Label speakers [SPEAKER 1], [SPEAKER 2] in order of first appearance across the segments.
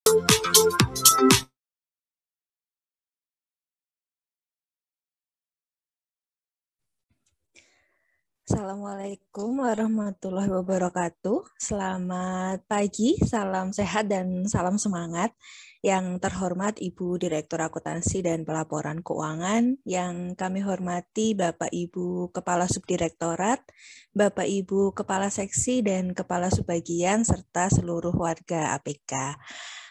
[SPEAKER 1] Assalamualaikum warahmatullahi wabarakatuh. Selamat pagi, salam sehat dan salam semangat. Yang terhormat Ibu Direktur Akuntansi dan Pelaporan Keuangan, yang kami hormati Bapak Ibu Kepala Subdirektorat, Bapak Ibu Kepala Seksi dan Kepala Subbagian, serta seluruh warga APK.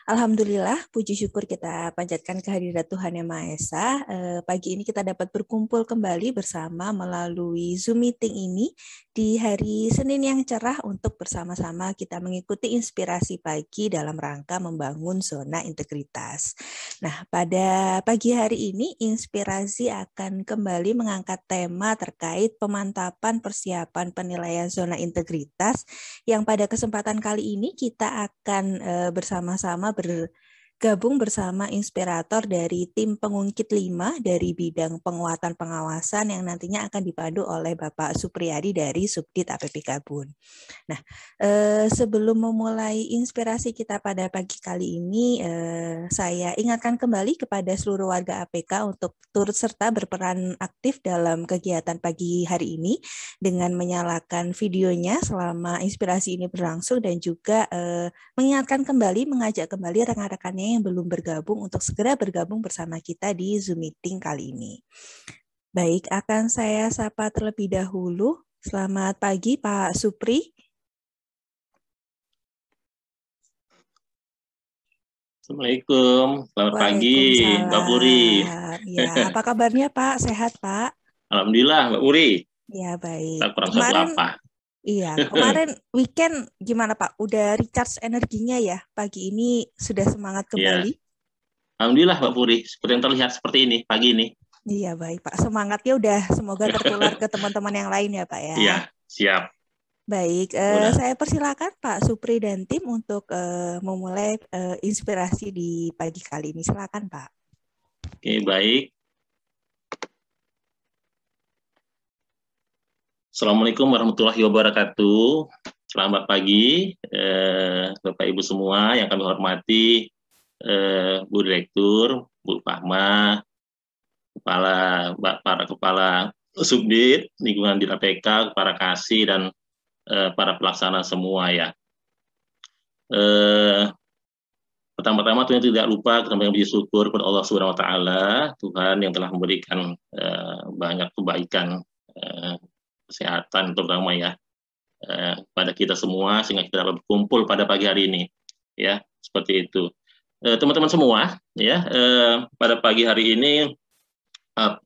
[SPEAKER 1] Alhamdulillah, puji syukur kita panjatkan kehadirat Tuhan Yang Maha Esa. Pagi ini kita dapat berkumpul kembali bersama melalui Zoom meeting ini di hari Senin yang cerah untuk bersama-sama kita mengikuti inspirasi pagi dalam rangka membangun zona integritas. Nah, pada pagi hari ini inspirasi akan kembali mengangkat tema terkait pemantapan persiapan penilaian zona integritas yang pada kesempatan kali ini kita akan bersama-sama bergabung bersama inspirator dari tim pengungkit 5 dari bidang penguatan pengawasan yang nantinya akan dipandu oleh Bapak Supriyadi dari Subdit APBK Bun. Nah, sebelum memulai inspirasi kita pada pagi kali ini, saya ingatkan kembali kepada seluruh warga APK untuk turut serta berperan aktif dalam kegiatan pagi hari ini dengan menyalakan videonya selama inspirasi ini berlangsung dan juga mengingatkan kembali, mengajak kembali rekan-rekannya yang belum bergabung untuk segera bergabung bersama kita di Zoom meeting kali ini. Baik, akan saya sapa terlebih dahulu. Selamat pagi Pak Supri.
[SPEAKER 2] Assalamualaikum, selamat pagi Mbak Puri.
[SPEAKER 1] Ya, apa kabarnya Pak? Sehat Pak?
[SPEAKER 2] Alhamdulillah Mbak Puri.
[SPEAKER 1] Ya baik.
[SPEAKER 2] Tak kurang satu apa?
[SPEAKER 1] Iya, kemarin weekend gimana Pak? Udah recharge energinya ya? Pagi ini sudah semangat kembali?
[SPEAKER 2] Ya. Alhamdulillah Mbak Puri, seperti yang terlihat seperti ini pagi ini.
[SPEAKER 1] Iya baik Pak, semangatnya udah semoga tertular ke teman-teman yang lain ya Pak ya.
[SPEAKER 2] Iya, siap.
[SPEAKER 1] Baik, saya persilakan Pak Supri dan tim untuk memulai inspirasi di pagi kali ini. Silakan Pak.
[SPEAKER 2] Oke, baik. Assalamualaikum warahmatullahi wabarakatuh. Selamat pagi Bapak Ibu semua yang kami hormati, Bu Direktur, Bu Fahma, para kepala Subdit, lingkungan di APK, para kasih dan para pelaksana semua ya. Pertama-tama tentunya tidak lupa kita mengucapkan syukur kepada Allah Subhanahu Wa Taala, Tuhan yang telah memberikan banyak kebaikan, kesehatan terutama ya pada kita semua sehingga kita dapat berkumpul pada pagi hari ini ya, seperti itu. Teman-teman semua ya, pada pagi hari ini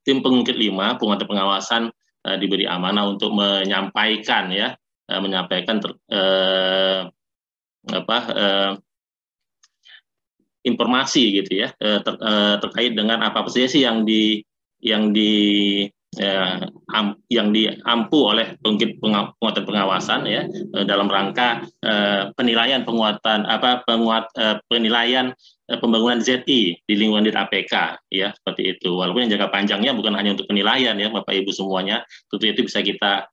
[SPEAKER 2] tim pengungkit 5 penguatan pengawasan diberi amanah untuk menyampaikan ya, informasi gitu ya, terkait dengan apa saja sih yang diampu oleh penguatan pengawasan ya, dalam rangka penilaian penilaian pembangunan ZI di lingkungan di APK ya, seperti itu. Walaupun yang jangka panjangnya bukan hanya untuk penilaian ya Bapak Ibu semuanya, tentu itu bisa kita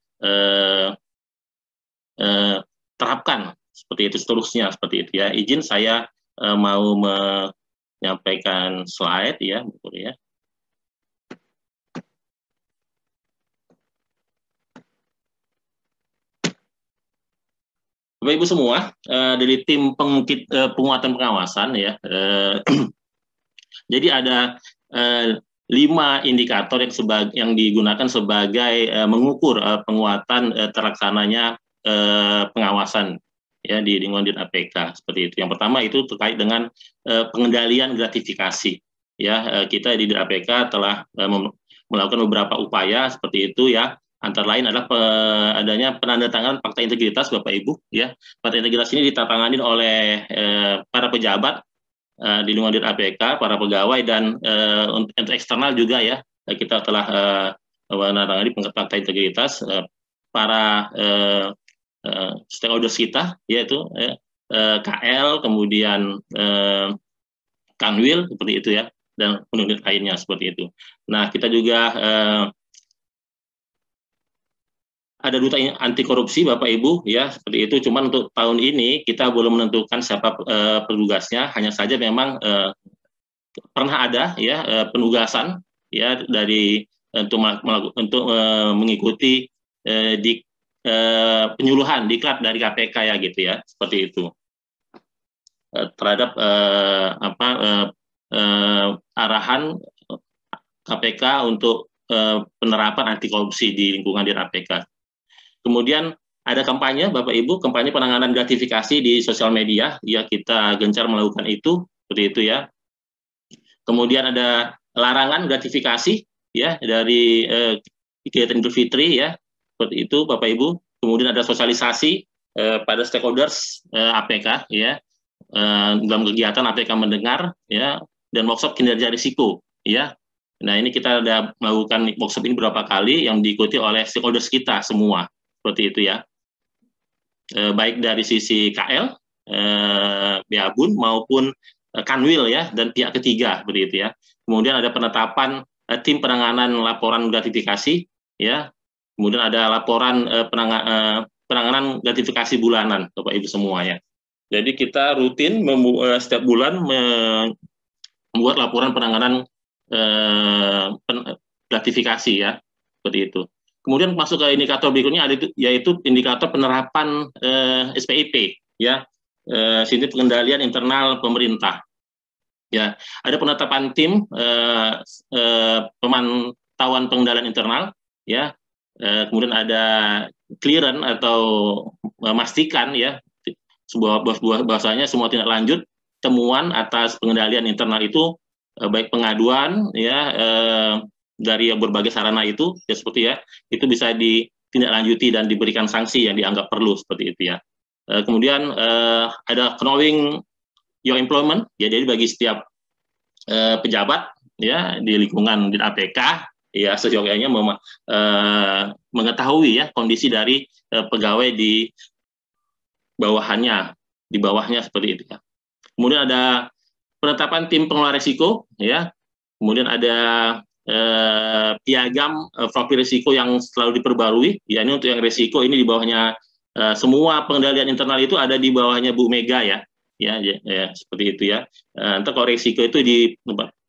[SPEAKER 2] terapkan seperti itu seterusnya, seperti itu ya. Izin saya mau menyampaikan slide ya, betul ya. Bapak Ibu semua, dari tim penguatan pengawasan ya, jadi ada 5 indikator yang digunakan sebagai mengukur penguatan terlaksananya pengawasan ya di lingkungan di APK, seperti itu. Yang pertama itu terkait dengan pengendalian gratifikasi ya. Kita di APK telah melakukan beberapa upaya seperti itu ya. Antara lain adalah adanya penandatanganan fakta integritas Bapak Ibu ya. Fakta integritas ini ditandatangani oleh para pejabat di lingkungan di APK, para pegawai dan untuk eksternal juga ya. Kita telah menandatangani fakta integritas para stakeholders kita, yaitu KL, kemudian Kanwil, seperti itu ya, dan unit lainnya seperti itu. Nah, kita juga ada duta anti korupsi Bapak Ibu ya, seperti itu. Cuman untuk tahun ini kita belum menentukan siapa petugasnya, hanya saja memang pernah ada ya penugasan ya dari untuk mengikuti di penyuluhan diklat dari KPK ya gitu ya, seperti itu terhadap arahan KPK untuk penerapan anti korupsi di lingkungan di KPK. Kemudian ada kampanye Bapak Ibu, kampanye penanganan gratifikasi di sosial media, ya kita gencar melakukan itu, seperti itu ya. Kemudian ada larangan gratifikasi ya dari kegiatan Idul Fitri ya, seperti itu Bapak Ibu. Kemudian ada sosialisasi pada stakeholders APK ya, dalam kegiatan APK mendengar ya, dan workshop kinerja risiko ya. Nah ini kita ada melakukan workshop ini beberapa kali yang diikuti oleh stakeholders kita semua, seperti itu ya. Baik dari sisi KL, BABUN maupun Kanwil ya, dan pihak ketiga begitu ya. Kemudian ada penetapan tim penanganan laporan gratifikasi ya. Kemudian ada laporan penanganan gratifikasi bulanan Bapak Ibu semua ya. Jadi kita rutin setiap bulan membuat laporan penanganan gratifikasi ya, seperti itu. Kemudian masuk ke indikator berikutnya yaitu indikator penerapan SPIP ya, sistem pengendalian internal pemerintah. Ya, ada penetapan tim pemantauan pengendalian internal ya. Kemudian ada clearance atau memastikan ya, sebuah bahasanya semua tindak lanjut temuan atas pengendalian internal itu baik pengaduan ya dari berbagai sarana itu ya, seperti ya, itu bisa ditindaklanjuti dan diberikan sanksi yang dianggap perlu, seperti itu ya. Kemudian ada knowing your employment ya, jadi bagi setiap pejabat ya di lingkungan di APK ya seyogyanya mengetahui ya kondisi dari pegawai di bawahnya seperti itu ya. Kemudian ada penetapan tim pengelola risiko ya. Kemudian ada piagam profil risiko yang selalu diperbarui. Ya, ini untuk yang risiko ini di bawahnya semua pengendalian internal itu ada di bawahnya Bu Mega ya. Ya, seperti itu ya. Nanti kalau risiko itu di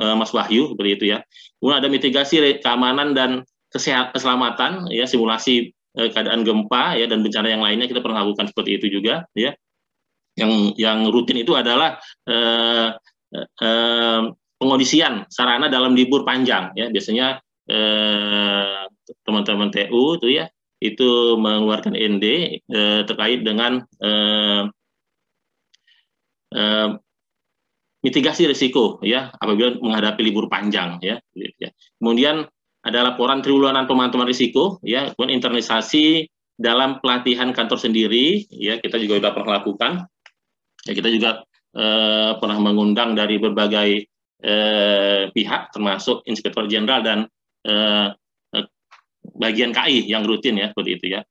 [SPEAKER 2] Mas Wahyu, seperti itu ya. Kemudian ada mitigasi keamanan dan keselamatan ya, simulasi keadaan gempa ya dan bencana yang lainnya kita pernah lakukan seperti itu juga ya. Yang rutin itu adalah pengondisian sarana dalam libur panjang ya, biasanya teman-teman TU itu ya itu mengeluarkan ND terkait dengan mitigasi risiko ya apabila menghadapi libur panjang ya. Kemudian ada laporan triwulan pemantauan risiko ya, kemudian internalisasi dalam pelatihan kantor sendiri ya, kita juga sudah pernah lakukan ya, kita juga pernah mengundang dari berbagai pihak termasuk Inspektur Jenderal dan bagian KI yang rutin ya, seperti itu ya.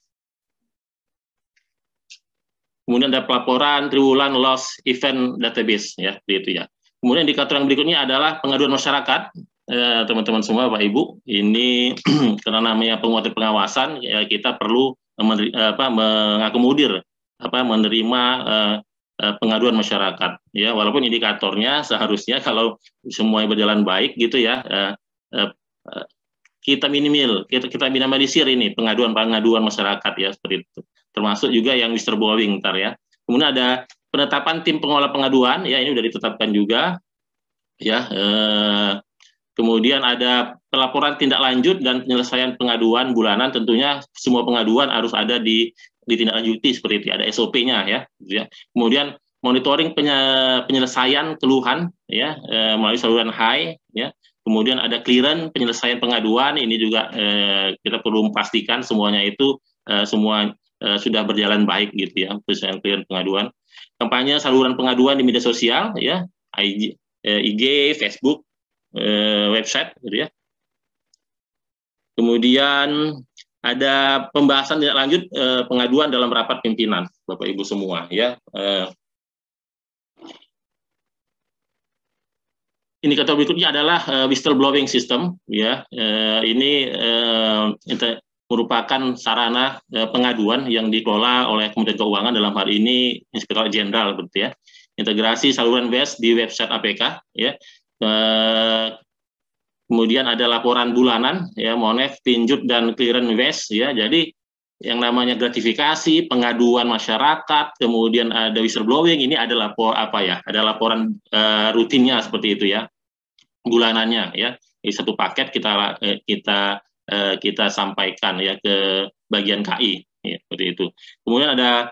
[SPEAKER 2] Kemudian ada pelaporan triwulan loss event database ya, seperti itu ya. Kemudian indikator yang berikutnya adalah pengaduan masyarakat, teman-teman semua Bapak Ibu. Ini karena namanya penguatan pengawasan ya, kita perlu mengakomodir menerima pengaduan masyarakat ya, walaupun indikatornya seharusnya kalau semuanya berjalan baik gitu ya, kita minimalisir ini pengaduan masyarakat ya, seperti itu, termasuk juga yang whistleblowing ntar ya. Kemudian ada penetapan tim pengelola pengaduan ya, ini sudah ditetapkan juga ya. Kemudian ada pelaporan tindak lanjut dan penyelesaian pengaduan bulanan, tentunya semua pengaduan harus ada ditindaklanjuti seperti itu, ada SOP-nya ya, gitu ya. Kemudian monitoring penyelesaian keluhan ya melalui saluran HAI ya. Kemudian ada clearance penyelesaian pengaduan, ini juga kita perlu memastikan semuanya itu semua sudah berjalan baik gitu ya, penyelesaian clearance pengaduan. Kampanye saluran pengaduan di media sosial ya, IG, Facebook, website gitu ya. Kemudian ada pembahasan tindak lanjut pengaduan dalam rapat pimpinan Bapak Ibu semua ya. Indikator berikutnya adalah whistleblowing system ya. Ini merupakan sarana pengaduan yang dikelola oleh Kementerian Keuangan, dalam hal ini Inspektorat Jenderal, begitu ya. Integrasi saluran WES di website APK, ya. Kemudian ada laporan bulanan, ya, MONEF, Pinjut, dan clearance WES, ya. Jadi yang namanya gratifikasi, pengaduan masyarakat, kemudian ada whistleblowing, ini ada ada laporan rutinnya seperti itu, ya, bulanannya, ya. Di satu paket kita sampaikan, ya, ke bagian KI, ya, seperti itu. Kemudian ada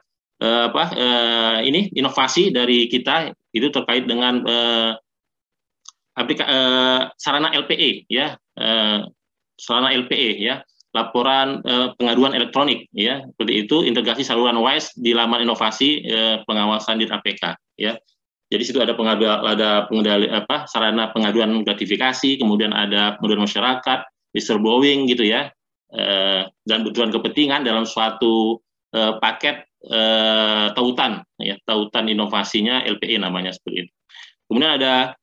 [SPEAKER 2] ini inovasi dari kita itu terkait dengan sarana LPE, ya, sarana LPE, ya, laporan pengaduan elektronik, ya, seperti itu, integrasi saluran WISE di laman inovasi pengawasan di APK, ya. Jadi situ ada sarana pengaduan gratifikasi, kemudian ada pengaduan masyarakat, whistleblowing, gitu ya, dan benturan kepentingan dalam suatu paket tautan, ya, tautan inovasinya LPE namanya, seperti itu. Kemudian ada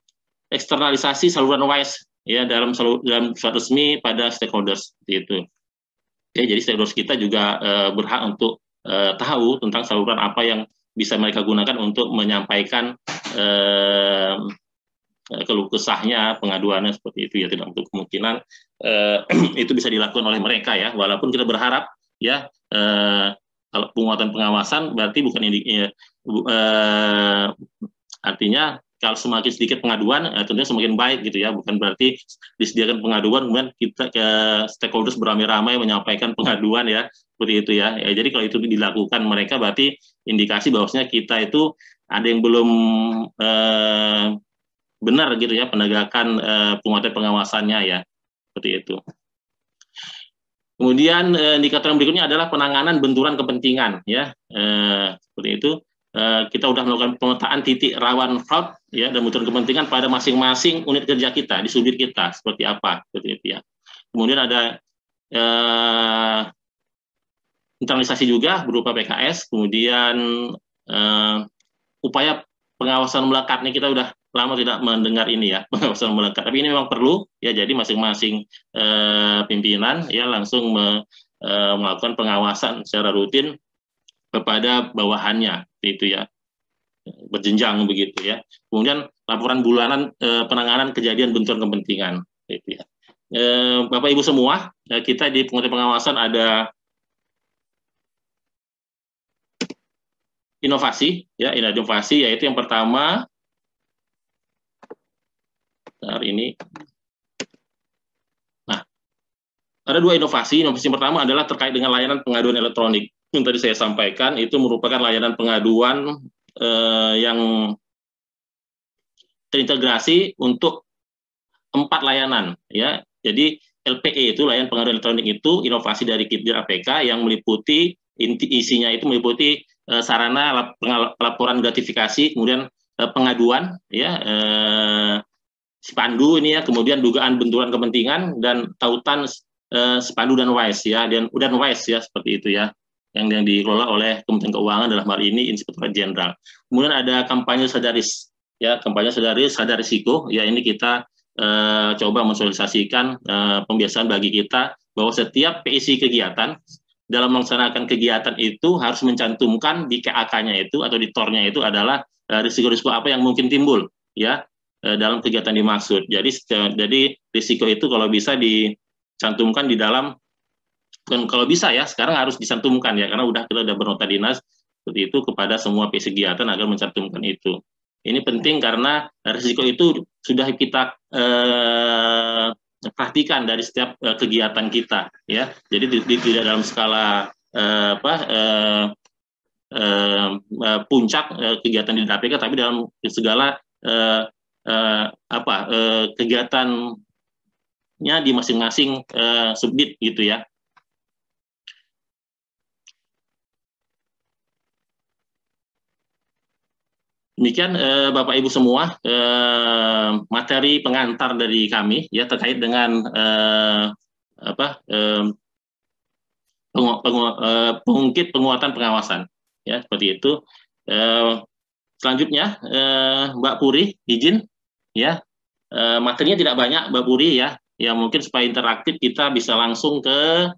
[SPEAKER 2] eksternalisasi saluran WISE, ya, dalam surat resmi pada stakeholders, seperti itu. Ya, jadi stakeholders kita juga berhak untuk tahu tentang saluran apa yang bisa mereka gunakan untuk menyampaikan keluh kesahnya, pengaduannya, seperti itu, ya. Tidak untuk kemungkinan itu bisa dilakukan oleh mereka, ya, walaupun kita berharap, ya, kalau penguatan pengawasan berarti bukan ini, artinya kalau semakin sedikit pengaduan, tentunya semakin baik, gitu ya. Bukan berarti disediakan pengaduan kemudian kita ke stakeholders beramai-ramai menyampaikan pengaduan, ya, seperti itu, ya. Jadi kalau itu dilakukan mereka berarti indikasi bahwasanya kita itu ada yang belum benar, gitu ya, penegakan penguatan pengawasannya, ya, seperti itu. Kemudian indikator yang berikutnya adalah penanganan benturan kepentingan, ya, seperti itu. Kita sudah melakukan pemetaan titik rawan fraud, ya, dan benturan kepentingan pada masing-masing unit kerja kita di subdit kita, seperti apa, seperti itu, ya. Kemudian ada internalisasi juga berupa PKS, kemudian upaya pengawasan melekat. Ini kita udah lama tidak mendengar ini, ya, pengawasan melekat, tapi ini memang perlu, ya. Jadi masing-masing pimpinan, ya, langsung melakukan pengawasan secara rutin kepada bawahannya, itu, ya, berjenjang begitu, ya. Kemudian laporan bulanan penanganan kejadian benturan kepentingan, itu, ya. Bapak Ibu semua, kita di penguatan pengawasan ada inovasi, ya, inovasi, yaitu yang pertama hari ini. Nah, ada dua inovasi. Inovasi yang pertama adalah terkait dengan layanan pengaduan elektronik. Yang tadi saya sampaikan itu merupakan layanan pengaduan yang terintegrasi untuk 4 layanan, ya. Jadi LPE itu layanan pengaduan elektronik itu inovasi dari Kitdir APK yang meliputi isinya itu meliputi sarana laporan gratifikasi, kemudian pengaduan, ya, Spandu ini, ya, kemudian dugaan benturan kepentingan dan tautan Spandu dan WISE, ya, dan WISE, ya, seperti itu, ya, yang dikelola oleh Kementerian Keuangan, dalam hal ini Inspektorat Jenderal. Kemudian ada kampanye sadaris, ya, kampanye sadaris, sadar risiko, ya. Ini kita coba mensosialisasikan pembiasaan bagi kita bahwa setiap PIC kegiatan dalam melaksanakan kegiatan itu harus mencantumkan di KAK-nya itu atau di TOR-nya itu adalah risiko-risiko apa yang mungkin timbul, ya, dalam kegiatan dimaksud. Jadi risiko itu kalau bisa dicantumkan di dalam, dan kalau bisa, ya, sekarang harus dicantumkan, ya, karena kita udah bernota dinas seperti itu kepada semua kegiatan agar mencantumkan itu. Ini penting karena risiko itu sudah kita perhatikan dari setiap kegiatan kita, ya. Jadi tidak dalam skala puncak kegiatan di KPK, tapi dalam segala kegiatannya di masing-masing subdit, gitu, ya. Demikian Bapak Ibu semua materi pengantar dari kami, ya, terkait dengan pengungkit penguatan pengawasan, ya, seperti itu. Selanjutnya Mbak Puri izin, ya, materinya tidak banyak Mbak Puri, ya, mungkin supaya interaktif kita bisa langsung ke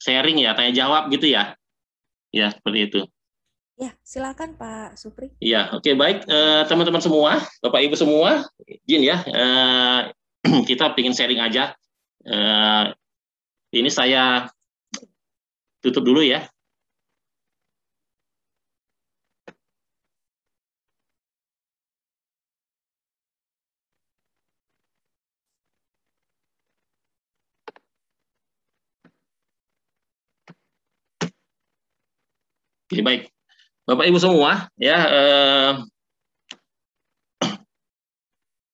[SPEAKER 2] sharing ya, tanya jawab gitu ya. Ya, seperti itu.
[SPEAKER 1] Ya, silakan Pak Supri.
[SPEAKER 2] Ya, oke, baik teman-teman semua, Bapak Ibu semua, izin ya, kita ingin sharing aja. Ini saya tutup dulu ya. Oke, baik. Bapak Ibu semua, ya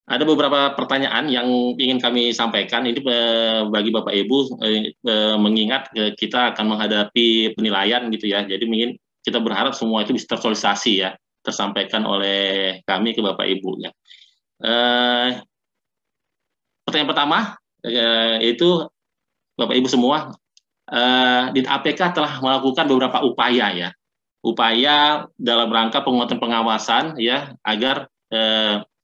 [SPEAKER 2] ada beberapa pertanyaan yang ingin kami sampaikan. Ini bagi Bapak Ibu mengingat kita akan menghadapi penilaian gitu ya. Jadi ingin kita berharap semua itu bisa tersosialisasi ya, tersampaikan oleh kami ke Bapak Ibu ya. Pertanyaan pertama yaitu Bapak Ibu semua, di APK telah melakukan beberapa upaya ya, upaya dalam rangka penguatan pengawasan ya, agar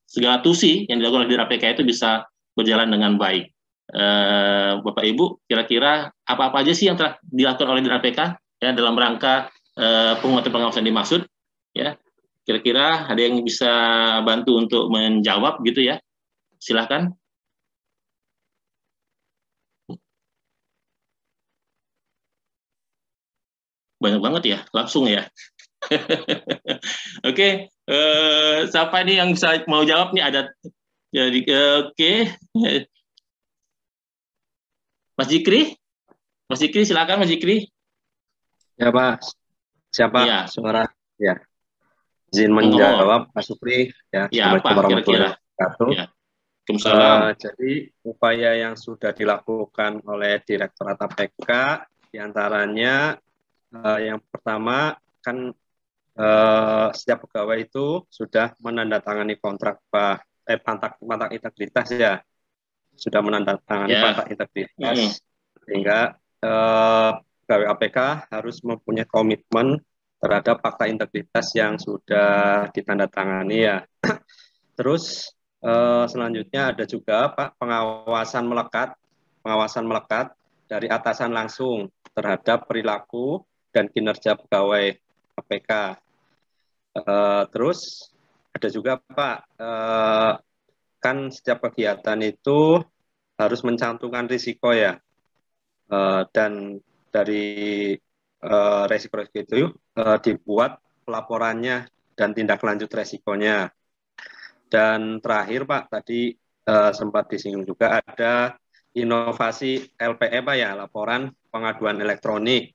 [SPEAKER 2] segala tusi yang dilakukan oleh APK itu bisa berjalan dengan baik. Bapak Ibu, kira-kira apa-apa aja sih yang telah dilakukan oleh APK ya dalam rangka penguatan pengawasan dimaksud ya? Kira-kira ada yang bisa bantu untuk menjawab gitu ya? Silahkan. Banyak banget ya, langsung ya. Oke, siapa nih yang bisa mau jawab nih? Ada, jadi oke, Mas Jikri silakan Mas Jikri.
[SPEAKER 3] Ya Pak, siapa
[SPEAKER 2] Ya,
[SPEAKER 3] suara? Ya, izin
[SPEAKER 2] monggo.
[SPEAKER 3] menjawab Pak Supri. Ya,
[SPEAKER 2] Ya apa
[SPEAKER 3] Assalamualaikum warahmatullahi
[SPEAKER 2] kira-kira?
[SPEAKER 3] wabarakatuh.
[SPEAKER 2] Ya, Waalaikumsalam.
[SPEAKER 3] Jadi upaya yang sudah dilakukan oleh Direktorat APK diantaranya yang pertama kan setiap pegawai itu sudah menandatangani kontrak mantak integritas ya, sudah menandatangani
[SPEAKER 2] Ya,
[SPEAKER 3] kontrak integritas sehingga pegawai APK harus mempunyai komitmen terhadap fakta integritas yang sudah ditandatangani ya. Terus selanjutnya ada juga Pak pengawasan melekat dari atasan langsung terhadap perilaku dan kinerja pegawai APK. Terus ada juga Pak, kan setiap kegiatan itu harus mencantumkan risiko ya, dan dari resiko-resiko itu dibuat pelaporannya dan tindak lanjut resikonya. Dan terakhir Pak, tadi sempat disinggung juga ada inovasi LPE Pak ya, laporan pengaduan elektronik,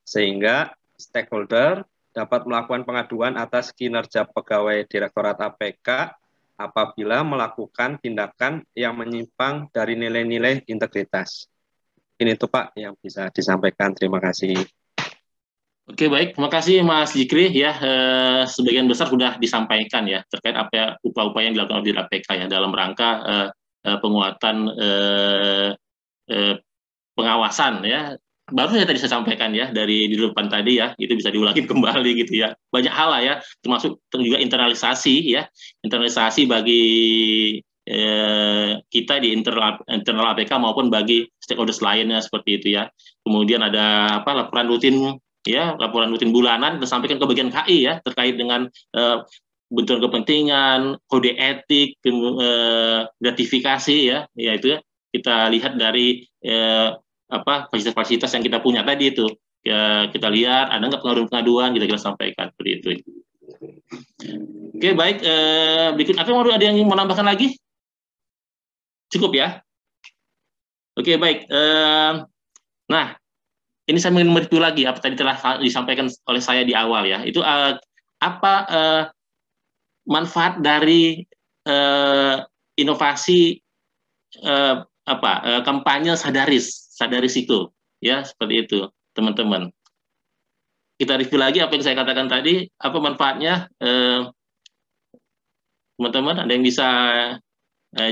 [SPEAKER 3] sehingga stakeholder dapat melakukan pengaduan atas kinerja pegawai Direktorat APK apabila melakukan tindakan yang menyimpang dari nilai-nilai integritas. Ini tuh Pak yang bisa disampaikan. Terima kasih.
[SPEAKER 2] Oke, baik, terima kasih Mas Jikri ya. Sebagian besar sudah disampaikan ya terkait apa upaya-upaya yang dilakukan oleh APK ya dalam rangka penguatan pengawasan ya. Baru saya tadi saya sampaikan ya dari di depan tadi ya, itu bisa diulangi kembali gitu ya. Banyak hal lah ya, termasuk juga internalisasi ya, internalisasi bagi kita di internal APK maupun bagi stakeholders lainnya seperti itu ya. Kemudian ada apa laporan rutin ya, laporan rutin bulanan disampaikan ke bagian KI ya terkait dengan bentuk kepentingan, kode etik, gratifikasi ya, yaitu ya, kita lihat dari apa fasilitas-fasilitas yang kita punya tadi itu ya, kita lihat ada nggak pengaduan-pengaduan kita sampaikan seperti itu. Oke, baik, berikut apa ada yang mau menambahkan lagi? Cukup ya. Oke, baik. Nah, ini saya ingin mereview lagi apa tadi telah disampaikan oleh saya di awal ya. Itu apa manfaat dari inovasi kampanye sadaris itu ya, seperti itu teman-teman. Kita review lagi apa yang saya katakan tadi, apa manfaatnya teman-teman, ada yang bisa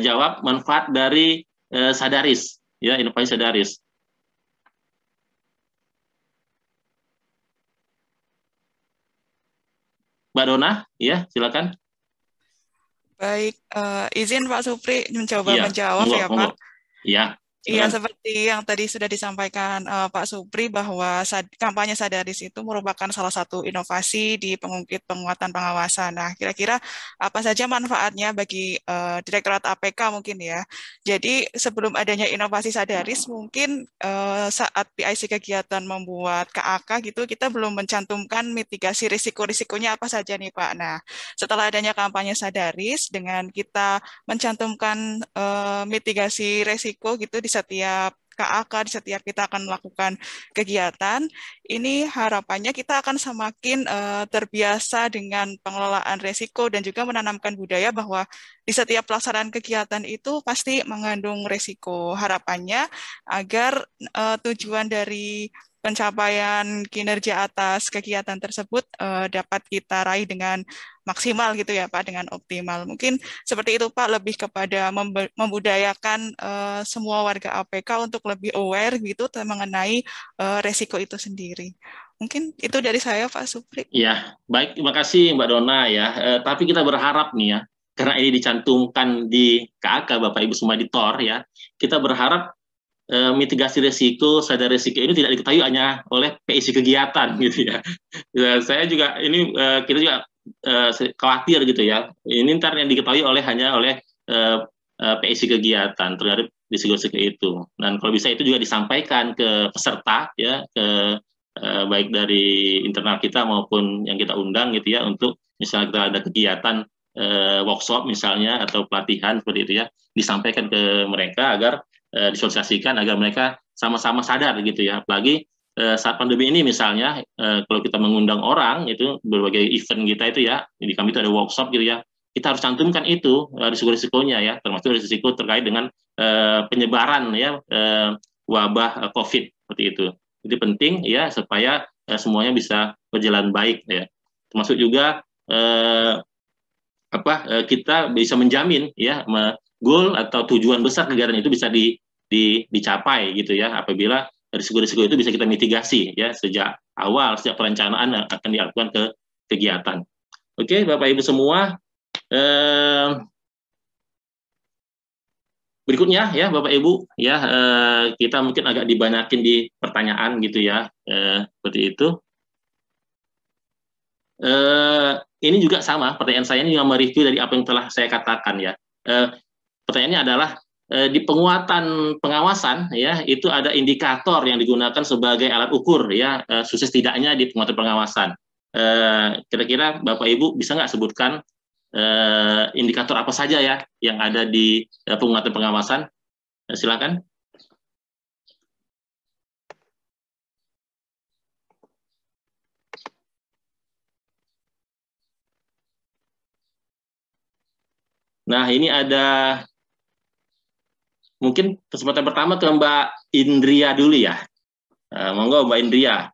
[SPEAKER 2] jawab manfaat dari sadaris ya, inovasi sadaris. Mbak Dona ya, silakan.
[SPEAKER 4] Baik, izin Pak Supri mencoba
[SPEAKER 2] Iya,
[SPEAKER 4] menjawab ya
[SPEAKER 2] monggo.
[SPEAKER 4] Pak.
[SPEAKER 2] Iya.
[SPEAKER 4] Iya,
[SPEAKER 2] Silakan.
[SPEAKER 4] seperti yang tadi sudah disampaikan Pak Supri bahwa kampanye Sadaris itu merupakan salah satu inovasi di pengungkit penguatan pengawasan. Nah, kira-kira apa saja manfaatnya bagi Direktorat APK mungkin ya. Jadi sebelum adanya inovasi Sadaris, mungkin saat PIC kegiatan membuat KAK gitu, kita belum mencantumkan mitigasi risiko-risikonya apa saja nih Pak. Nah, setelah adanya kampanye Sadaris, dengan kita mencantumkan mitigasi resiko gitu di setiap KAK, di setiap kita akan melakukan kegiatan, ini harapannya kita akan semakin terbiasa dengan pengelolaan resiko dan juga menanamkan budaya bahwa di setiap pelaksanaan kegiatan itu pasti mengandung resiko. Harapannya agar tujuan dari pencapaian kinerja atas kegiatan tersebut dapat kita raih dengan maksimal gitu ya Pak, dengan optimal. Mungkin seperti itu Pak, lebih kepada membudayakan semua warga APK untuk lebih aware gitu mengenai resiko itu sendiri. Mungkin itu dari saya Pak Supri.
[SPEAKER 2] Ya, baik, terima kasih Mbak Dona ya. Tapi kita berharap nih ya, karena ini dicantumkan di KAK Bapak Ibu semua di TOR ya, kita berharap mitigasi risiko, sadar risiko ini tidak diketahui hanya oleh PIC kegiatan gitu ya. Ya, saya juga ini kita juga khawatir gitu ya. Ini ntar yang diketahui hanya oleh PIC kegiatan terhadap risiko-risiko itu. Dan kalau bisa itu juga disampaikan ke peserta ya, ke baik dari internal kita maupun yang kita undang gitu ya, untuk misalnya kita ada kegiatan workshop misalnya atau pelatihan seperti itu ya, disampaikan ke mereka agar disosialisasikan agar mereka sama-sama sadar gitu ya. Apalagi saat pandemi ini misalnya kalau kita mengundang orang itu berbagai event kita itu ya, di kami itu ada workshop gitu ya, kita harus cantumkan itu risiko-risikonya ya, termasuk risiko terkait dengan penyebaran ya wabah COVID seperti itu. Jadi penting ya supaya semuanya bisa berjalan baik ya. Termasuk juga kita bisa menjamin ya goal atau tujuan besar kegiatan itu bisa dicapai gitu ya, apabila risiko-risiko itu bisa kita mitigasi ya sejak awal, sejak perencanaan yang akan dilakukan ke kegiatan. Oke, Bapak Ibu semua, berikutnya ya Bapak Ibu ya, kita mungkin agak dibanyakin di pertanyaan gitu ya, seperti itu. Ini juga sama, pertanyaan saya ini yang mereview dari apa yang telah saya katakan ya. Pertanyaannya adalah di penguatan pengawasan ya, itu ada indikator yang digunakan sebagai alat ukur ya, sukses tidaknya di penguatan pengawasan. Kira-kira Bapak Ibu bisa nggak sebutkan indikator apa saja ya yang ada di penguatan pengawasan? Silakan. Nah, ini ada mungkin kesempatan pertama ke Mbak Indria dulu ya. Monggo Mbak Indria.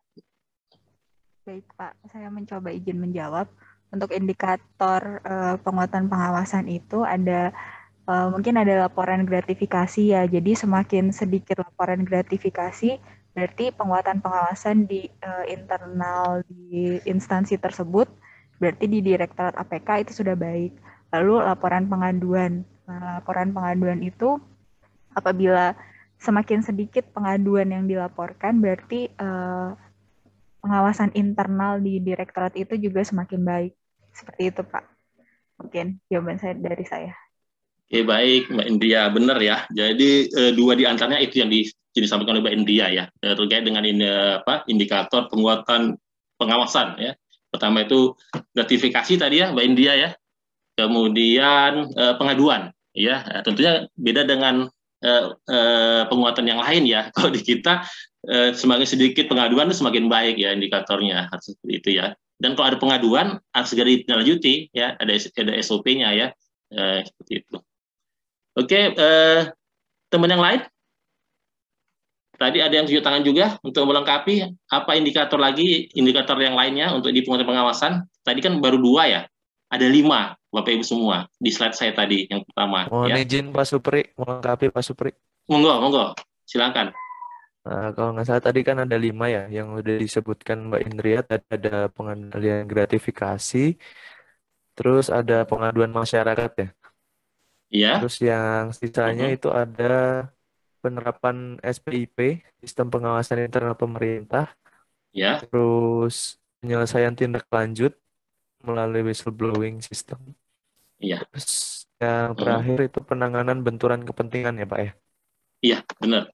[SPEAKER 5] Baik Pak, saya mencoba izin menjawab. Untuk indikator penguatan pengawasan itu ada mungkin ada laporan gratifikasi ya. Jadi semakin sedikit laporan gratifikasi, berarti penguatan pengawasan di internal di instansi tersebut, berarti di Direktorat APK itu sudah baik. Lalu laporan pengaduan. Nah, laporan pengaduan itu apabila semakin sedikit pengaduan yang dilaporkan, berarti pengawasan internal di Direktorat itu juga semakin baik. Seperti itu, Pak. Mungkin jawaban saya dari saya.
[SPEAKER 2] Oke, baik Mbak Indria, benar ya. Jadi dua di antaranya itu yang disampaikan oleh Mbak Indria ya, terkait dengan indikator penguatan pengawasan ya. Pertama itu gratifikasi tadi ya Mbak Indria ya. Kemudian pengaduan ya, tentunya beda dengan penguatan yang lain ya. Kalau di kita semakin sedikit pengaduan itu semakin baik ya indikatornya, harus seperti itu ya. Dan kalau ada pengaduan harus segera ditindaklanjuti ya, ada SOP-nya ya, seperti itu. Oke, teman yang lain? Tadi ada yang tunjuk tangan juga untuk melengkapi apa indikator yang lainnya untuk di penguatan pengawasan. Tadi kan baru 2 ya, ada 5 Bapak Ibu semua di slide saya tadi yang pertama.
[SPEAKER 6] Mohon
[SPEAKER 2] ya.
[SPEAKER 6] izin Pak Supri, melengkapi Pak Supri.
[SPEAKER 2] Monggo, silakan.
[SPEAKER 6] Nah, kalau nggak salah tadi kan ada 5 ya, yang udah disebutkan Mbak Indria. Tadi ada pengendalian gratifikasi, terus ada pengaduan masyarakat ya.
[SPEAKER 2] Iya.
[SPEAKER 6] Terus yang sisanya itu ada penerapan SPIP, Sistem Pengawasan Internal Pemerintah,
[SPEAKER 2] Ya.
[SPEAKER 6] terus penyelesaian tindak lanjut melalui whistleblowing system.
[SPEAKER 2] Iya.
[SPEAKER 6] Terus yang terakhir itu penanganan benturan kepentingan ya Pak ya?
[SPEAKER 2] Iya, benar.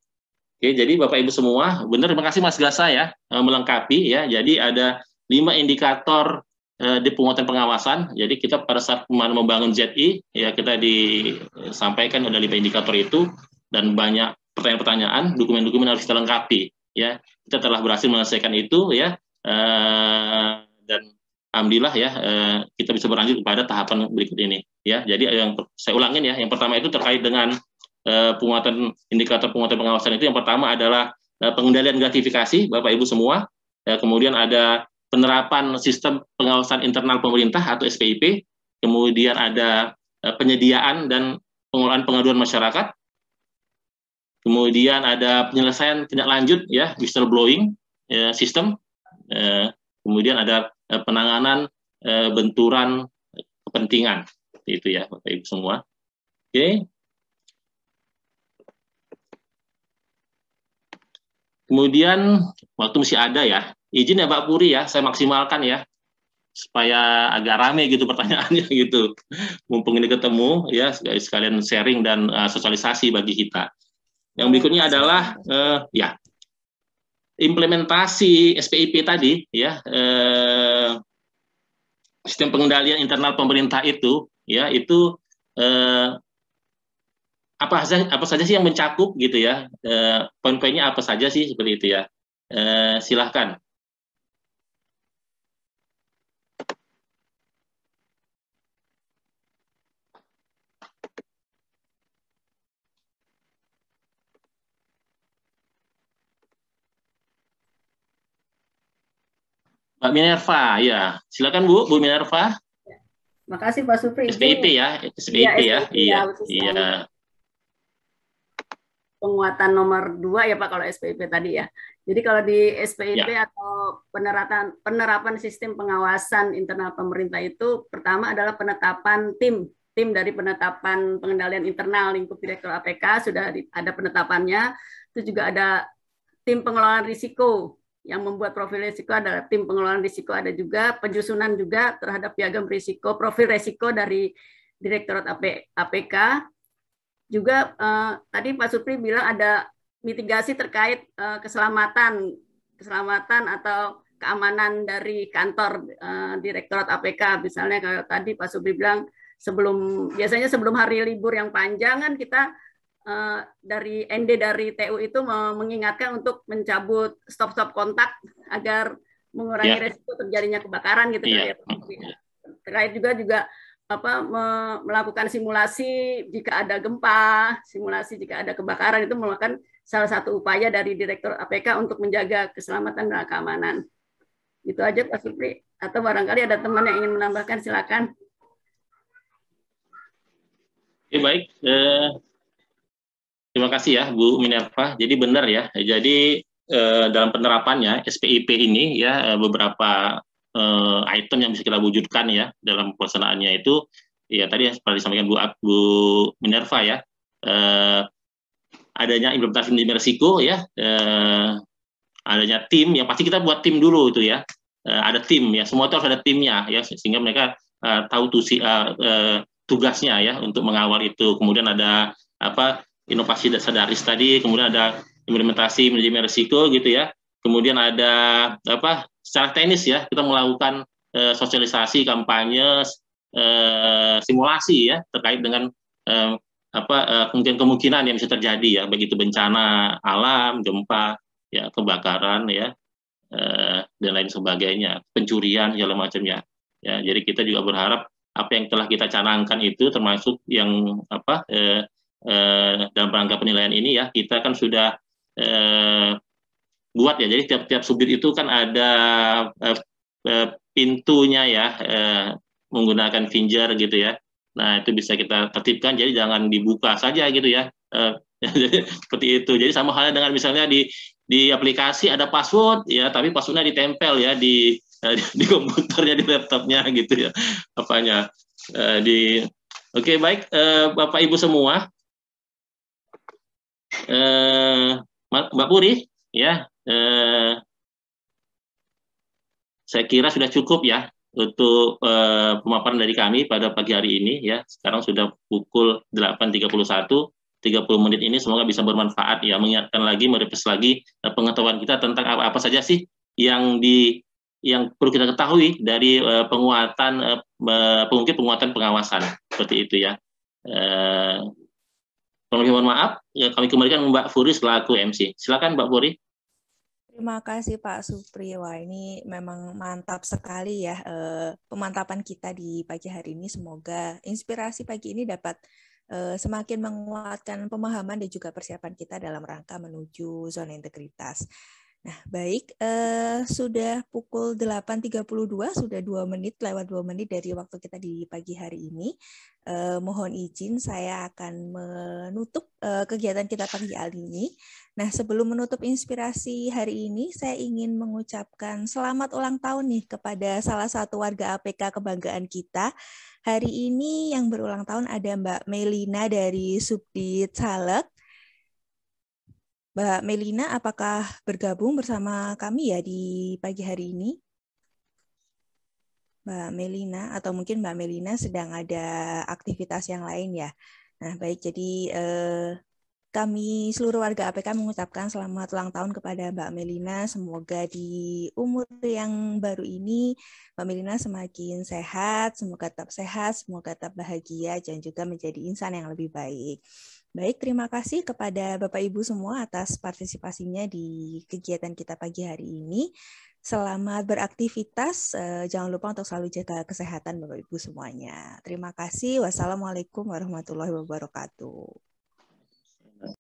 [SPEAKER 2] Oke, jadi Bapak Ibu semua, benar, terima kasih Mas Gasa ya, melengkapi ya. Jadi ada 5 indikator di penguatan pengawasan. Jadi kita pada saat membangun ZI, ya kita disampaikan ada 5 indikator itu, dan banyak pertanyaan-pertanyaan, dokumen-dokumen harus kita lengkapi. Ya, kita telah berhasil menyelesaikan itu ya, dan alhamdulillah ya, kita bisa berlanjut kepada tahapan berikut ini. Ya, jadi yang saya ulangin ya, yang pertama itu terkait dengan penguatan indikator penguatan pengawasan itu. Yang pertama adalah pengendalian gratifikasi Bapak Ibu semua, kemudian ada penerapan sistem pengawasan internal pemerintah atau SPIP, kemudian ada penyediaan dan pengelolaan pengaduan masyarakat, kemudian ada penyelesaian tindak lanjut ya, whistleblowing sistem, kemudian ada penanganan benturan kepentingan, itu ya Bapak Ibu semua. Oke. Kemudian waktu masih ada ya, izin ya Mbak Puri ya, saya maksimalkan ya, supaya agak rame gitu pertanyaannya gitu. Mumpung ini ketemu ya, sekalian sharing dan sosialisasi bagi kita. Yang berikutnya adalah ya implementasi SPIP tadi ya, sistem pengendalian internal pemerintah itu ya, itu apa saja sih yang mencakup gitu ya, poin-poinnya apa saja sih seperti itu ya, silahkan. Mbak Minerva ya, silakan Bu Minerva.
[SPEAKER 7] Makasih Pak Supri.
[SPEAKER 2] SPIP ya, SPIP ya, iya.
[SPEAKER 7] Penguatan nomor 2 ya Pak kalau SPIP tadi ya. Jadi kalau di SPIP
[SPEAKER 2] ya,
[SPEAKER 7] atau penerapan sistem pengawasan internal pemerintah itu pertama adalah penetapan tim dari penetapan pengendalian internal lingkup Direktur APK sudah ada penetapannya. Itu juga ada tim pengelolaan risiko, yang membuat profil risiko adalah tim pengelolaan risiko, ada juga penyusunan juga terhadap piagam risiko, profil risiko dari Direktorat APK. Juga tadi Pak Supri bilang ada mitigasi terkait keselamatan atau keamanan dari kantor Direktorat APK. Misalnya kalau tadi Pak Supri bilang biasanya sebelum hari libur yang panjang kan kita dari ND dari TU itu mengingatkan untuk mencabut stop kontak agar mengurangi resiko terjadinya kebakaran gitu kan ya Pak Supri. Terkait juga melakukan simulasi jika ada gempa, simulasi jika ada kebakaran, itu merupakan salah satu upaya dari Direktur APK untuk menjaga keselamatan dan keamanan. Itu aja Pak Supri. Atau barangkali ada teman yang ingin menambahkan, silakan.
[SPEAKER 2] Oke, baik. Terima kasih ya Bu Minerva. Jadi benar ya. Jadi dalam penerapannya SPIP ini ya, beberapa item yang bisa kita wujudkan ya dalam pelaksanaannya itu ya tadi seperti disampaikan Bu Minerva ya, adanya implementasi manajemen risiko ya, adanya tim yang pasti kita buat tim dulu itu ya, ada tim ya, semua itu harus ada timnya ya, sehingga mereka tahu tugasnya ya untuk mengawal itu. Kemudian ada inovasi sadaris tadi, kemudian ada implementasi manajemen risiko gitu ya. Kemudian ada secara teknis ya, kita melakukan sosialisasi, kampanye, simulasi ya terkait dengan kemungkinan yang bisa terjadi ya, begitu bencana alam, gempa, ya kebakaran ya, dan lain sebagainya, pencurian segala macamnya. Ya, jadi kita juga berharap apa yang telah kita canangkan itu termasuk yang dalam rangka penilaian ini ya, kita kan sudah buat ya, jadi tiap subdit itu kan ada pintunya ya, menggunakan finger gitu ya. Nah itu bisa kita tertibkan, jadi jangan dibuka saja gitu ya. Seperti itu. Jadi sama halnya dengan misalnya di aplikasi ada password ya, tapi passwordnya ditempel ya di komputernya, di laptopnya gitu ya. Oke, baik Bapak Ibu semua. Mbak Puri, ya, saya kira sudah cukup ya untuk pemaparan dari kami pada pagi hari ini ya. Sekarang sudah pukul 8.31, 30 menit ini semoga bisa bermanfaat ya, mengingatkan lagi, merefresh lagi pengetahuan kita tentang apa saja sih yang perlu kita ketahui dari penguatan penguatan pengawasan seperti itu ya. Mohon maaf, ya, kami kembalikan Mbak Puri selaku MC. Silakan Mbak Puri.
[SPEAKER 1] Terima kasih Pak Supri. Wah, ini memang mantap sekali ya pemantapan kita di pagi hari ini. Semoga inspirasi pagi ini dapat semakin menguatkan pemahaman dan juga persiapan kita dalam rangka menuju zona integritas. Nah, baik, sudah pukul 8.32, sudah 2 menit, lewat 2 menit dari waktu kita di pagi hari ini. Mohon izin saya akan menutup kegiatan kita pagi hari ini. Nah, sebelum menutup inspirasi hari ini, saya ingin mengucapkan selamat ulang tahun nih kepada salah satu warga APK kebanggaan kita. Hari ini yang berulang tahun ada Mbak Melina dari Subdit Caleg. Mbak Melina, apakah bergabung bersama kami ya di pagi hari ini? Mbak Melina, atau mungkin Mbak Melina sedang ada aktivitas yang lain ya. Nah, baik, jadi kami seluruh warga APK mengucapkan selamat ulang tahun kepada Mbak Melina. Semoga di umur yang baru ini Mbak Melina semakin sehat, semoga tetap bahagia, dan juga menjadi insan yang lebih baik. Baik, terima kasih kepada Bapak Ibu semua atas partisipasinya di kegiatan kita pagi hari ini. Selamat beraktivitas, jangan lupa untuk selalu jaga kesehatan Bapak Ibu semuanya. Terima kasih, wassalamualaikum warahmatullahi wabarakatuh.